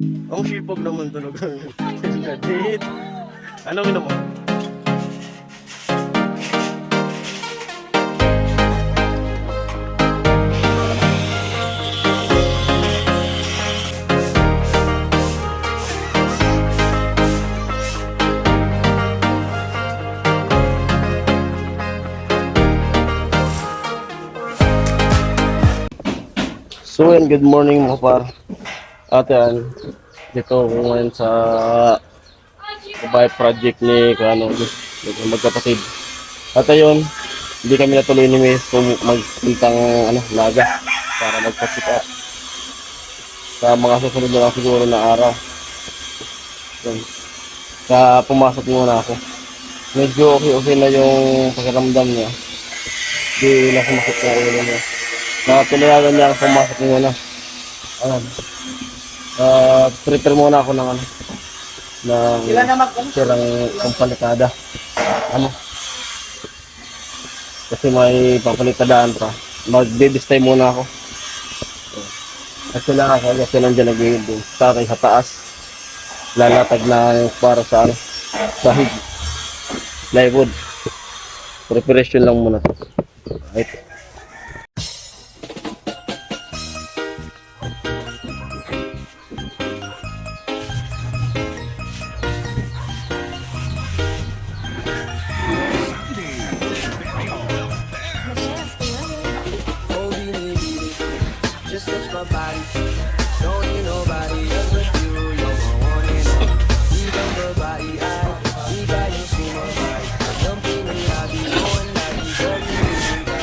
Ang sipag naman talaga. Date. Anong ino mo? So yan, good morning mga par. At yan, dito ako ngayon sa bahay project ni Kano, magkapatid. At ayun, hindi kami natuloy ni Miss kung magpuntang Naga para magpa-check up sa mga susunod na lang siguro na araw. Yan. Kaya pumasok muna ako. Medyo okay na yung pakiramdam niya. Di na sumakit na ulo niya. Pinayagan niya ako pumasok muna. Ayan. Prepare muna ako ng sirang pampalikada. Kasi may pampalikadaan pa. Magde-distay muna ako. At sila kasi nandiyan nag-i-build sa akin sa taas. Lalatag na para sa sahig. Plywood. Preparation lang muna. Right. Just touch my body. Don't need nobody else but you. You're my one and only. Even babae ay ikaw yung sumabay. Don't be me, I'll be on lagi ko binibili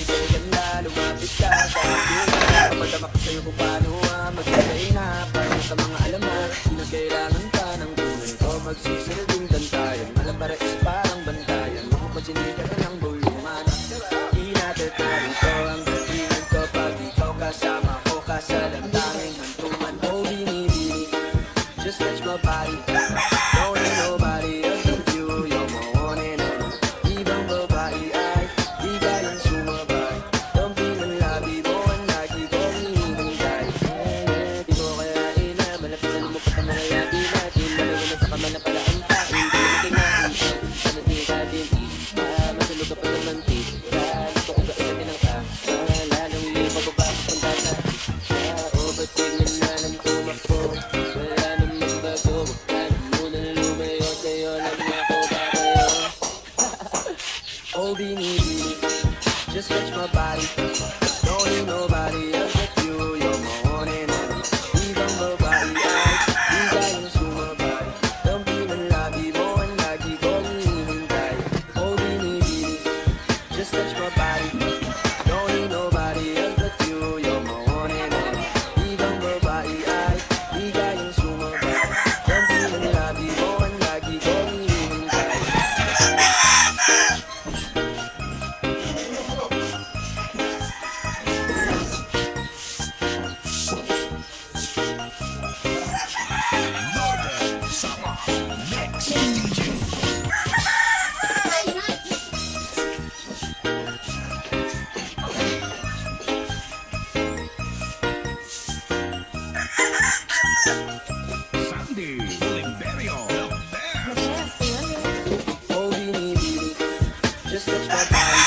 ka ng ganda, lumapit ka sa akin. Kapadamak ko sa'yo kung paano magbigay na para sa mga alamat. Pinagkailangan ka ng tunay ko. Magsisilbing kantayan. Alam para is parang bantayan. Mapapachinig ka na ng bulungan. Inatatari ko ang datingan ko pag ikaw kasama ko kasalantaming hantungan. Oh, binibini, just touch my body. Don't need nobody else but you. You're my one and only. Ibang babae ay di kayang sumabay. Dumping ang labi mo ang lagi kong hinihintay. Di mo kaya ina, malapit na lumukot ang mga yabi natin. Malawa na sa kamay na pala ang tain. Di mo kinain, ano di ka din iba. Masulog ka pa naman tita. Gusto ko kainin ang lalong yung pababas ang bata. O ba't tignan na ng tumakbo? Wala namang bago. Huwag muna lumayo sa'yo lang ako babayo. Oh, binibini, just touch my body. Don't need nobody else but you. You're my one and only. Ibang babae ay di kayang sumabay. Dumping ang labi mo ang lagi kong hinihintay. Oh, binibini, just touch my body. Don't need nobody else but you. You're my one and only. Ibang babae ay di kayang sumabay. Dumping ang labi mo ang lagi kong hinihintay. Sandy Imperio. Oh, binibini, just touch my body.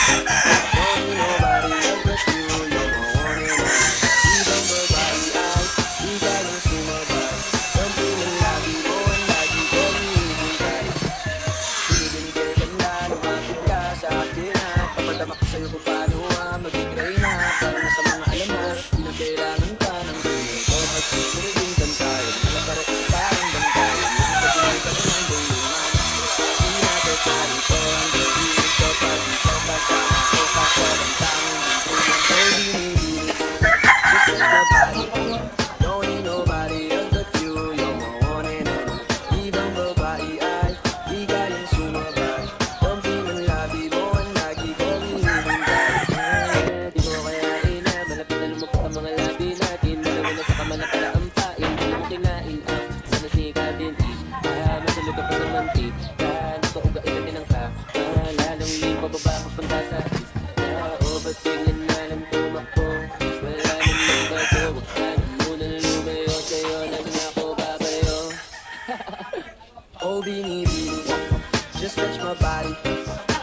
Don't need nobody else but you. You're my one and only. Ibang babae ay di kayang sumabay. Dumping ang labi mo ang lagi kong hinihintay. Binibini ka ng ganda, lumapit ka sa akin na. Papadamak ko sa'yo kung paano mag-i-try na. Para na sa mga alamat, pinagkailangan ka ng tunay ko. Magsisilbing kantayan. Alam para is parang bantayan. Mapapachinig ka na ng bulungan. Inatatari ko ang datingan ko pag ikaw kasama ko kasalantaming hantungan. Oh, binibini, just touch my body. Don't need nobody else Oh, binibini, just touch my body.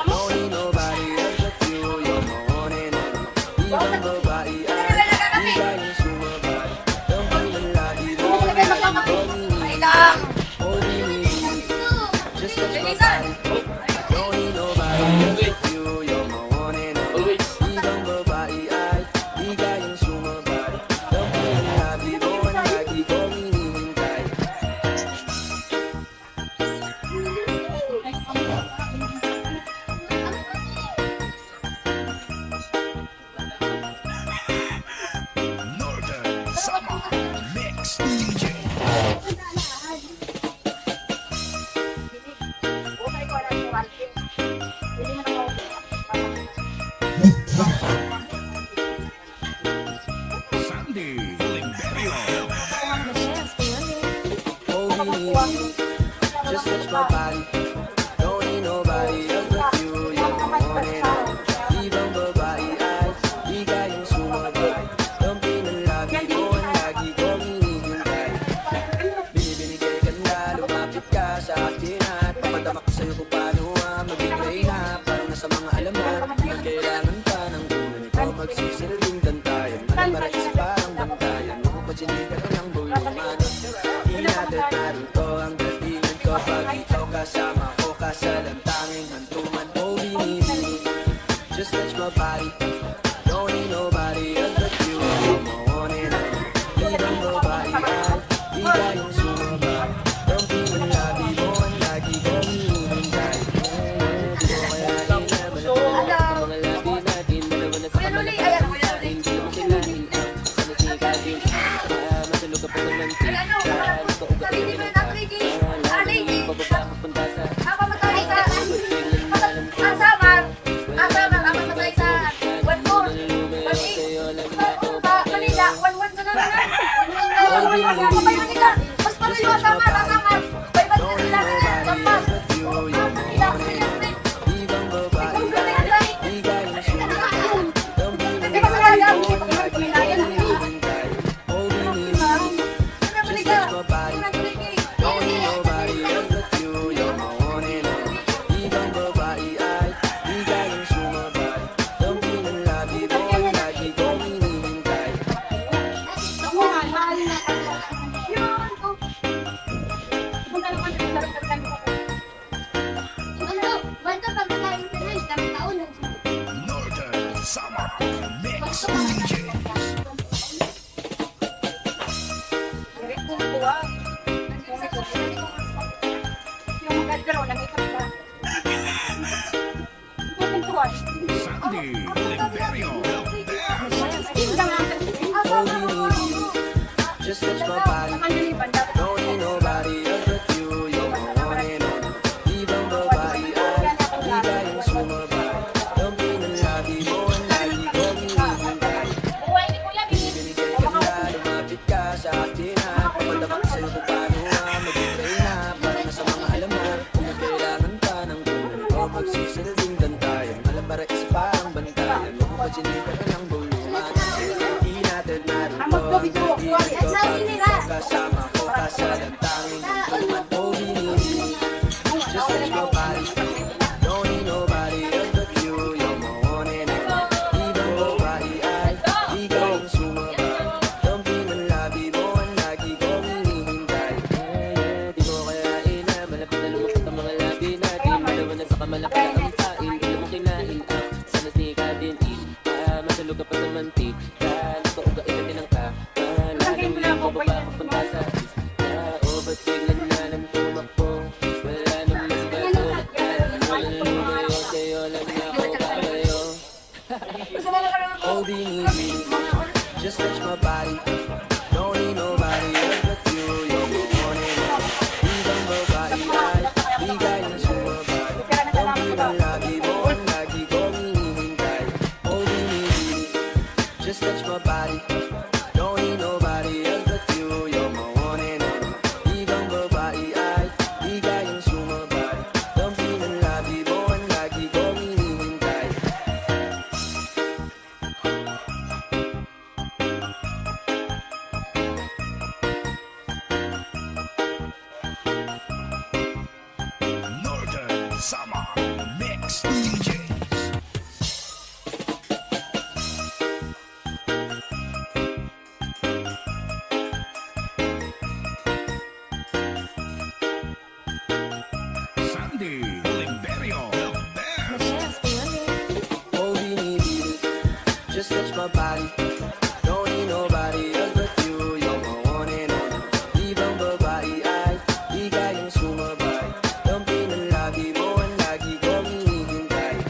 Don't need nobody else but you. You're my one and only. Ibang babae ay di kayang sumabay. Don't be the lagi, don't be the lagi. Oh, binibini, just touch my body. Don't need nobody else but you. You're my one and only. Ibang babae ay di kayang sumabay. Don't be the lagi, don't lagi ko hinihintay. Northern Summer Mix DJ. Sandy Oliverio. Oh, baby, just touch my body. Don't need nobody else but you. You're my one and only. Ibang babae ay di kayang sumabay. Don't be na lagi ko ang lagi ko hinihintay. Binibinigay ka na, lumapit ka sa akin at papadama ko sa'yo kung paano magbigay na. Parang nasa mga alamat, di na kailangan pa ng tulad nito. Magsisilbing tantayan, alam para is parang bantayan. Mapapachinig ka ng bulungan. Inadat na rin to ang datingan ko. Pag ikaw kasama ko, kasalantangin hantuman. Oh, binibini, just touch my body. Don't need nobody else but you. You're my one and only. Ibang babae ay di kayang sumabay. Don't be the lagi mo ang lagi ko hinihintay. Di ko kaya inaman ang mga labi natin. Dalawa na sa kamalakasan sa hindi mo kailangan ang sanasigatin. Matulog ka pa sa mantika. Gusto ko ba kayo bababa papunta sa ibang babae ay di kayang sumabay. Don't be the lagi mo ang lagi ko hinihintay. Oh, binibini, just touch my body. Don't need nobody else but you. You're my one and only. Ibang babae ay di kayang sumabay. Don't be the lagi mo ang lagi ko hinihintay. Northern Summer Mix DJ. Sandy Oliverio. Oh, binibini, just touch my body. Don't need nobody else but you. You're my one and only. Ibang babae ay di kayang sumabay. Don't be na lagi mo ang lagi ko hinihintay. Binibigay ka na, lumapit ka sa akin at papadama ko sa'yo kung paano magbigay na. Para na sa mga alamat, kung may kailangan pa ng tulad ko. Magsisilbing tantayan, alam para is parang bantayan. Mapapachinig ka ng bulungan. Di natin naroon to, ang datingan ko. Pag ikaw kasama ko, kasama Sandy Liberio, the best. Oh, binibili, just touch my body. Don't need nobody else but you. You're my one and only. Ibang babae ay di kayang sumabay. Kampi ng lagi mo ang lagi kong hinihintay.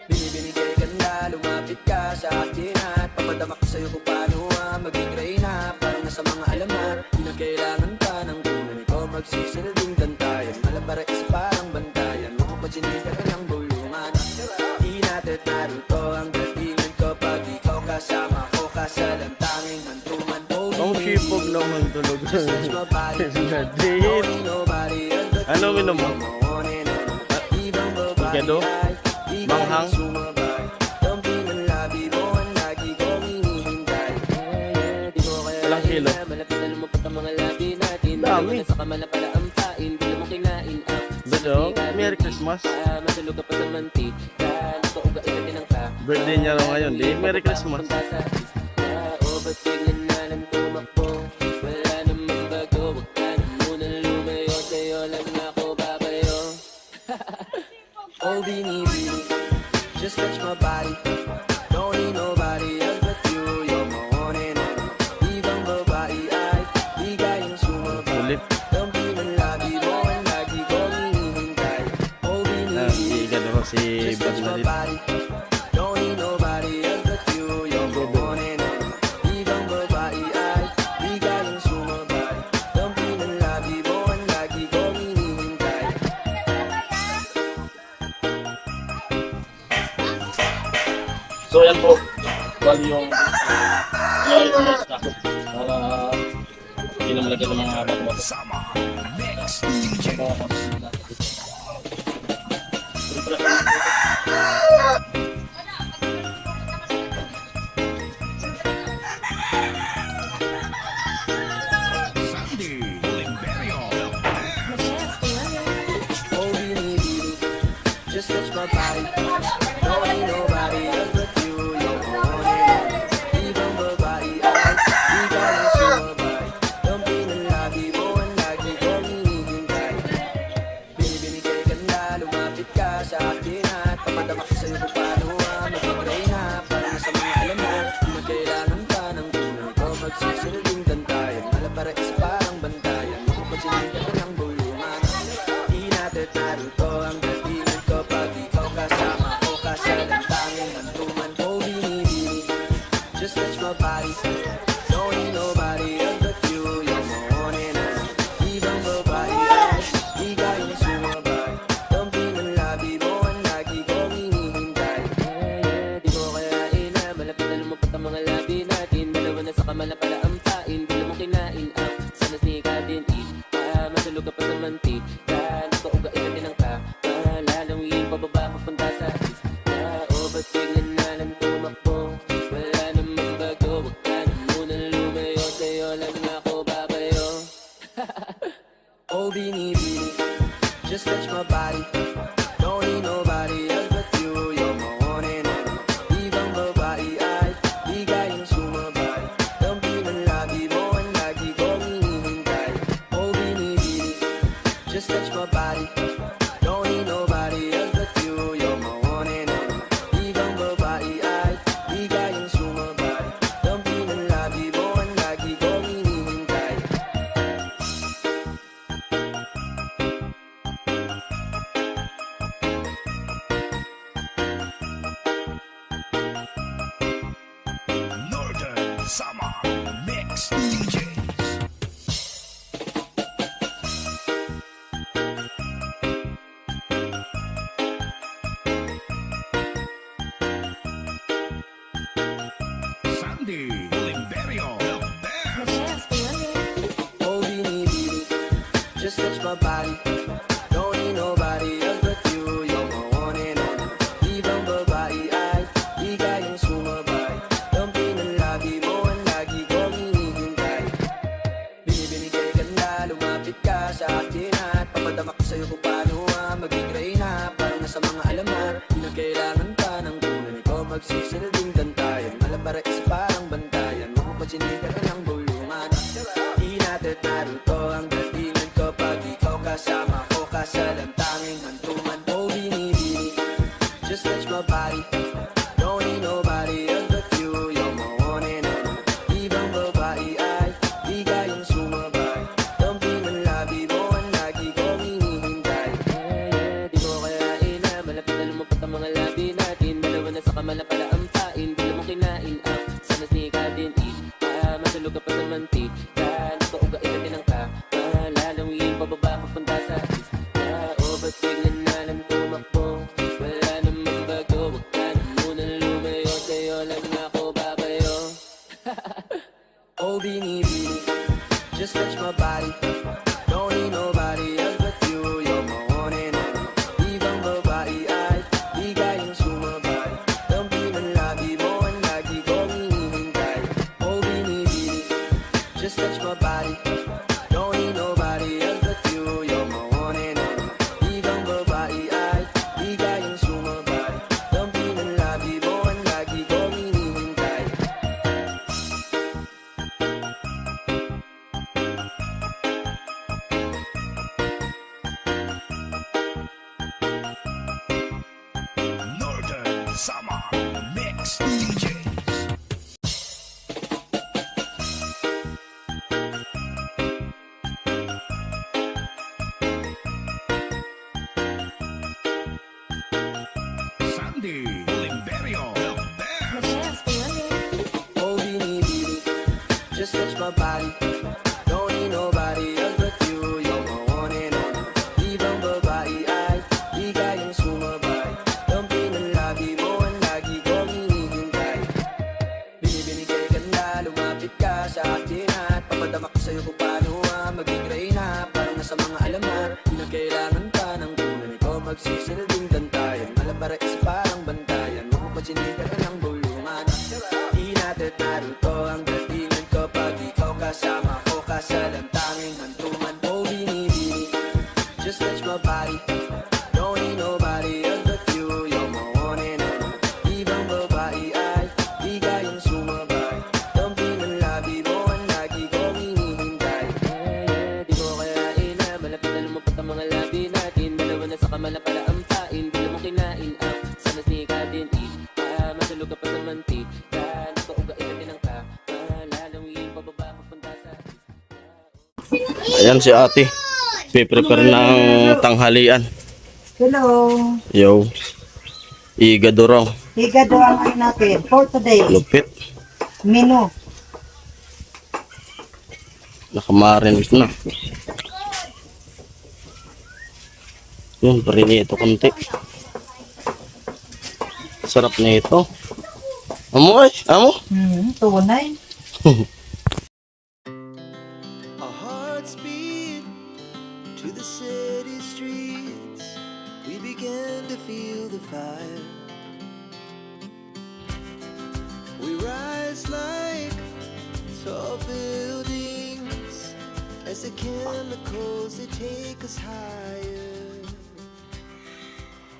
Binibinigay ganda, lumapit ka sa akin at papadama ko sa'yo kung paano maging reyna. Parang nasa mga alamat, di na kailangan pa ng tunay ko. Magsisilbing gantayan, malabara is parang bantayan. Mapapagsinigan ka ng bulungan. Di natin naruto ang datingan ko pag ikaw kasama ko. Kasalang tanging hantuman. Ang sipog naman tulog. Nadit. Ano minom mo? Ikado? Manghang? Ilang kilo? Dami. Bedo, Merry Christmas. Birthday niya raw ngayon, di? Merry Christmas. Oh, binibili, just touch my body. Don't need nobody else but you. You're my one and only. Ibang babae ay di kayang sumabay. Ulit. Kampi ng lagi mo ang lagi kong hinihintay. Oh, binibili, Ikado raw si just touch my Bernadette. body. Don't need nobody else but you. You're my one and only. Ibang babae ay di kayang sumabay. Kampi ng lagi mo ang lagi kong hinihintay. So yan po, bali yung para hindi na malagyan ng mga bato-bato. Sama Mix DJ. Sandy Liberio, the best. Oh, binibili, just touch my body. Don't need nobody else but you. You're my one and only. Ibang babae ay di kayang sumabay. Kampi ng lagi mo ang lagi kong hinihintay. Binibinigay ganda, lumapit ka sa akin at papadama ko sa'yo kung paano maging reyna. Para sa mga alamat, di na kailangan pa ng tunay ko. Magsisilbing gantayan, malabara is parang bantayan. Mapapagsinigan ka ng bulungan. Di natin naruto ang datingan ko pag ikaw kasama ko. Kasalang tanging hantuman. Oh, binibili, just touch my body. Don't need nobody else but you. You're my one and only. Ibang babae ay di kayang sumabay. Kampi ng labi mo ang lagi kong hinihintay. Di mo kayain na malapit na lumapot ang mga labi natin. Dalawa na sa kamala pala ang pain. Di mo kinain ang sanas ni Kadin. Masulog ka pa sa mantika. Napaugain natin ang kapa. Lalawin pababa papunta sa pista. O ba't biglan na lang tumakbo? Wala namang bago. Huwag ka na munang lumayo. Sa'yo lang ako babayo. Oh, binibili, just touch my body. Don't need nobody else but you. You're my one and only. Ibang babae ay di kayang sumabay. Kampi ng lagi mo ang lagi kong hinihintay. Oh, binibili, just touch my body. Don't need nobody else but you. You're my one and only. Ibang babae ay di kayang sumabay. Kampi ng lagi mo ang lagi kong hinihintay. Northern Sama Mix DJs. Sandy Liberio, the best. Oh, binibili, just touch my body. Don't need nobody else but you. You're my one and only. Ibang babae ay di kayang sumabay. Kampi ng lagi mo ang lagi kong hinihintay. Binibinigay ganda, lumapit ka sa akin at papadama ko sa'yo kung paano maging reyna. Parang nasa mga alamat, di na kailangan pa ng tunay ko. Magsisilbing gantayan, malabara is parang bantayan. Mapapagsinigan ka ng bulungan. Di natin naruto ang datingan ko pag ikaw kasama ko. Kasalang tanging my body. Don't need nobody else but you. You're my one and only. Ibang babae ay bigay ang sumabay. Dampi ng labi mo ang lagi kong hinihintay. Oh, binibini, just touch my body. Don't need nobody else but you. You're my one and only. Ibang babae ay bigay ang sumabay. Dampi ng labi mo ang lagi kong hinihintay. Northern Summer Mix DJs. Sandy Limberio, the best. Oh, binibini, just touch my body. Don't need nobody else but you. You're my one and only. Ibang babae ay bigay ang sumabay. Dampi ng labi mo ang lagi kong hinihintay. Binibini kay ganda, lumapit ka sa akin at papadama ko sa'yo kung paano maging reyna. Parang nasa mga alamat, di na kailangan pa ng tunay. Ikaw magsisilbing tantayan. Alam para is parang bantayan. Huwag mo pa sinigan ka ng bulungan. Di natin naruto ang datingan kapag ikaw kasama ko ka sa lantanging hantuman. Oh, binibini, just touch my body. Don't need nobody else but you. You're my one and only. Ibang babae ay bigay ang sumabay. Dampi ng labi mo ang lagi kong hinihintay. Di mo kayain na malapit na lumapot ang mga labi natin. Dalawa na sa kamala para ampain. Di mo kinain ang sanas ni Kadin. Masulog ka pa sa mantika. Nakaugain natin ang ka. Malalawin pababa papunta sa Ayan si ate. Prepare ng tanghalian. Hello. Yo. Igado raw. Higado ang ano natin for today. Lupit. Menu. Nakamarinate na. Yun, parinito konti. Sarap na ito. Amo ay, amo. Tunay. Our hearts beat to the city streets. We began to feel the fire. We rise like tall buildings as the chemicals they take us higher.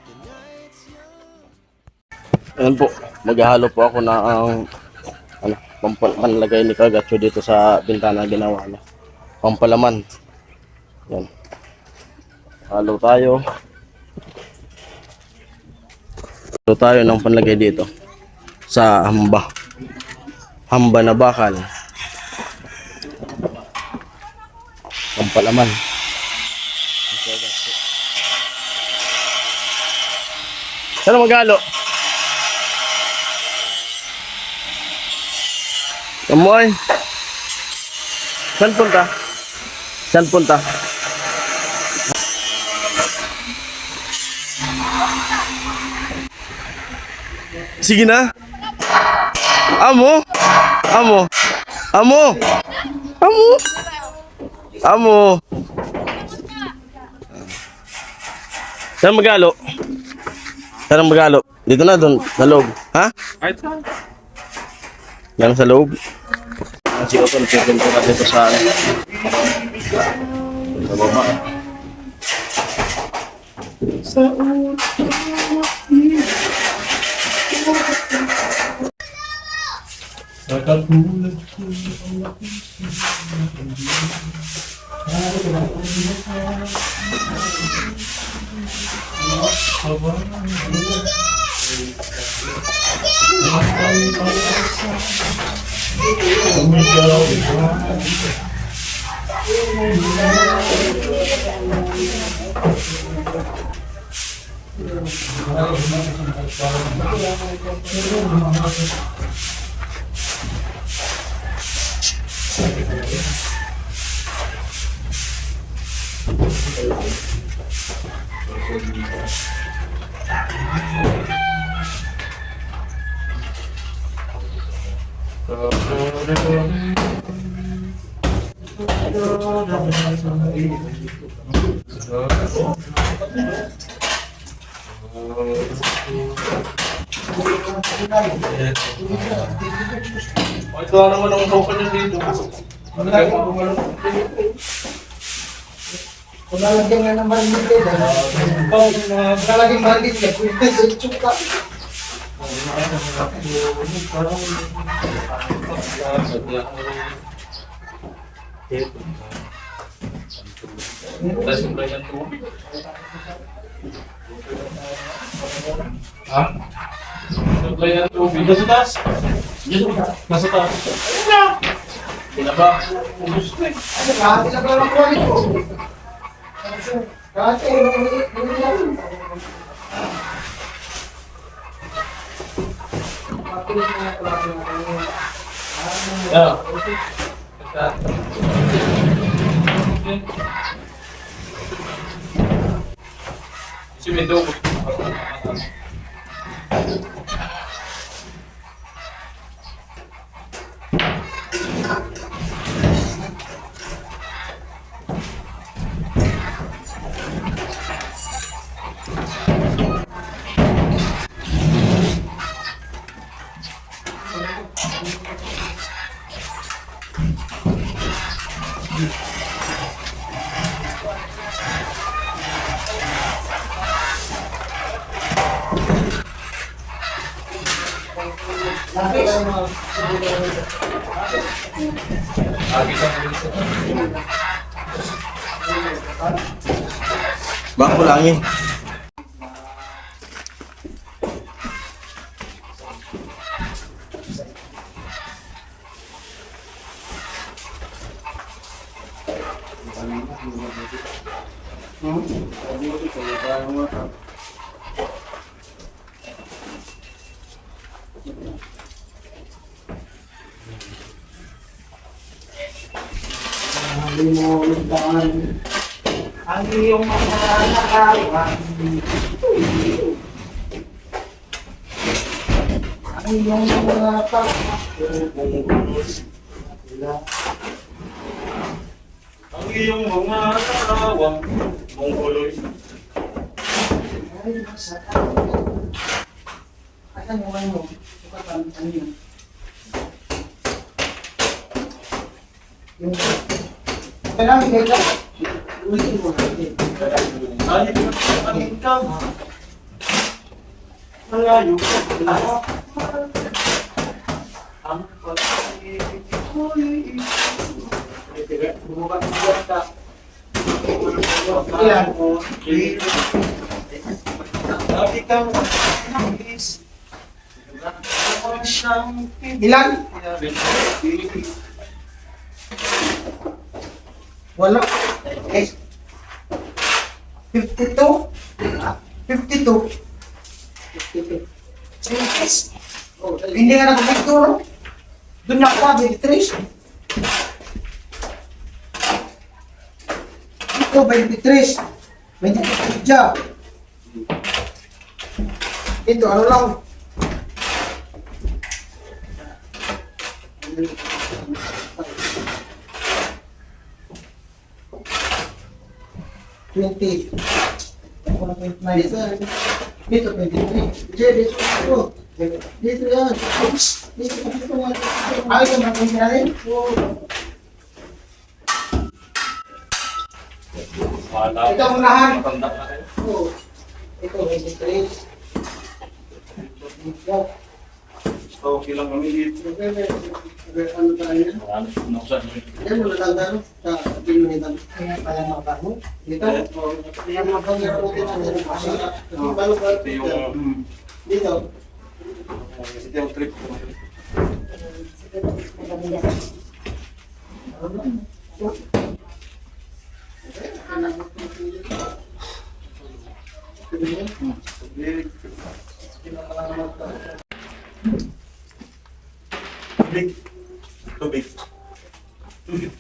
The night's young. Ayan po, maghahalo po ako na ang panlagay ni Kagacho dito sa bintana ginawa niya. Pampalaman. Yan. Halo tayo. Halo tayo ng panlagay dito sa hamba. Hamba na bakal. Pampalaman. Ano maghalo? Kamoy. Saan punta? Saan punta? Sige na. Amo. Amo. Amo. Amo. Amo. Saan magalo? Saan magalo? Dito na, doon, sa loob. Ha? Yan sa loob. Si Otto, nagpipinto ka dito sa baba. Ito na naman ang sopa niya dito. Kung lalagyan nga ng marinate, lalagyan marinate, pwede sa tsuka. Supply ng tubig. Nasa taas. Nasa taas. Pinaba. Ubus na eh. Kahit ilang lang ang kulit ko. Kahit ilang. Yeah. Si Mendo. Baka kulangin. Ang iyong mga nakawan. Ang iyong mga Ang iyong mga narawang mongoloy. Asan mo kayo? Sukatan, ano yun? Yung... Kailangan kayo lang. Ulitin mo natin. Ay, ang ikaw. Malayo ka. Ang pag-ibig ko'y Bumukat mo ka. Ilan? Sabi kang nangis. Siyang Ilan? Wala. Eh. 52? 52? 52. Hindi nga nakapagturo. Doon na ako, 23. Ito, 23. 23 dyan. Ito, ano lang. Dito, 29. Dito, 23. Dito, dito yan. Dito, ayos ang mga natin. Ito ang unahan. Oo. Ito, 23. Okay lang kami dito. Ano tayo? Ano sa Yan, wala lang gano'n. Sa pinunitan. Kaya pala makabaho. Dito? Kaya makabaho yung rutin na nila. Ito yung Dito. ito yung trip ko. Tubig. Tubig.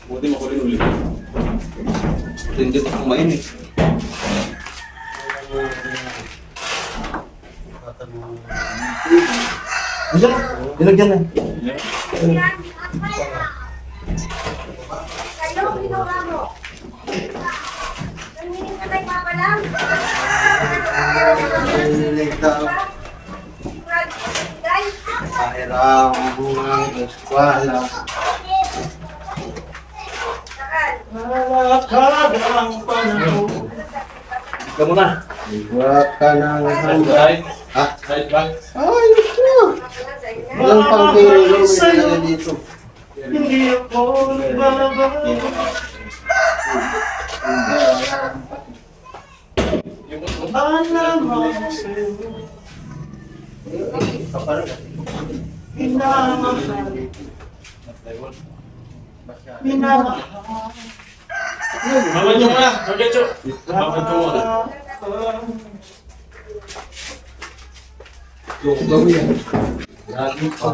Buti makulin ulit. Hindi pa kumain eh. Nilagyan na. Kayo, ginawa mo. Nangingin ka tayo papa lang. Pahiram buhay eskwala. Nakakadang panahon. Ika muna. Iwag ka ng handa. Ha? Kahit ba? Ay, ito. Walang pang pilo may dito. Hindi ako nagbabago. Alam mo sa'yo. Minamahal. Minamahal. Mamadyo mo na. Mamadyo. Mamadyo mo na. Yung gawin. Lagi pa.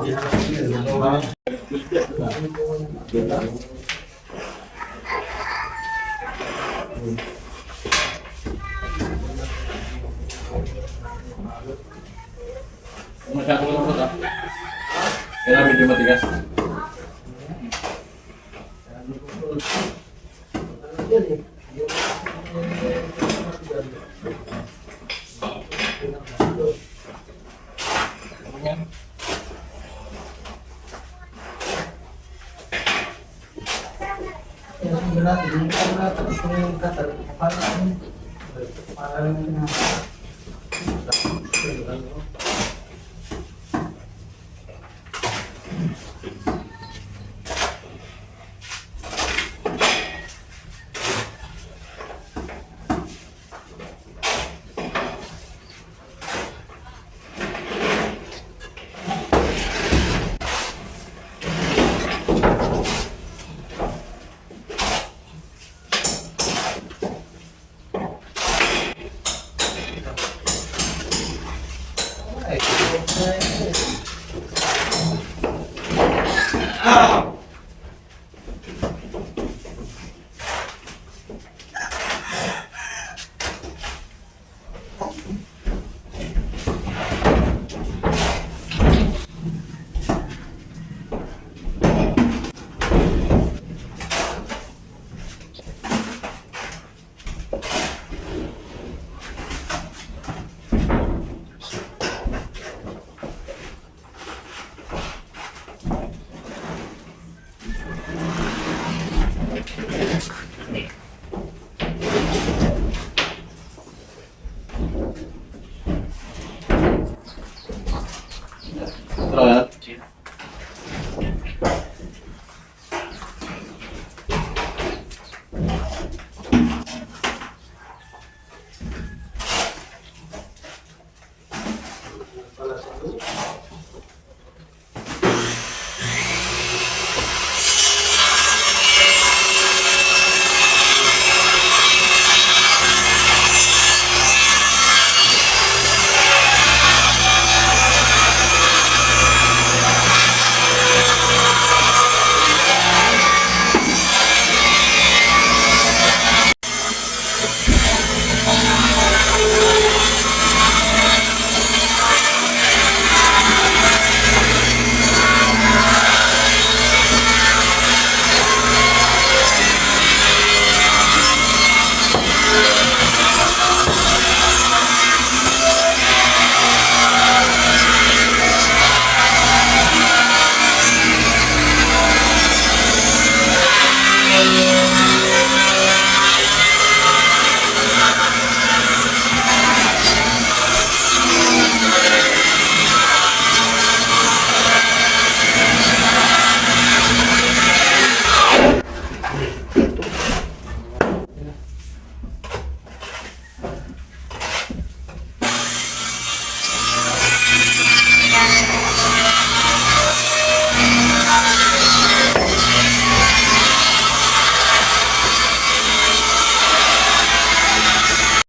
Masyado mo na ba? Kaya medyo matigas.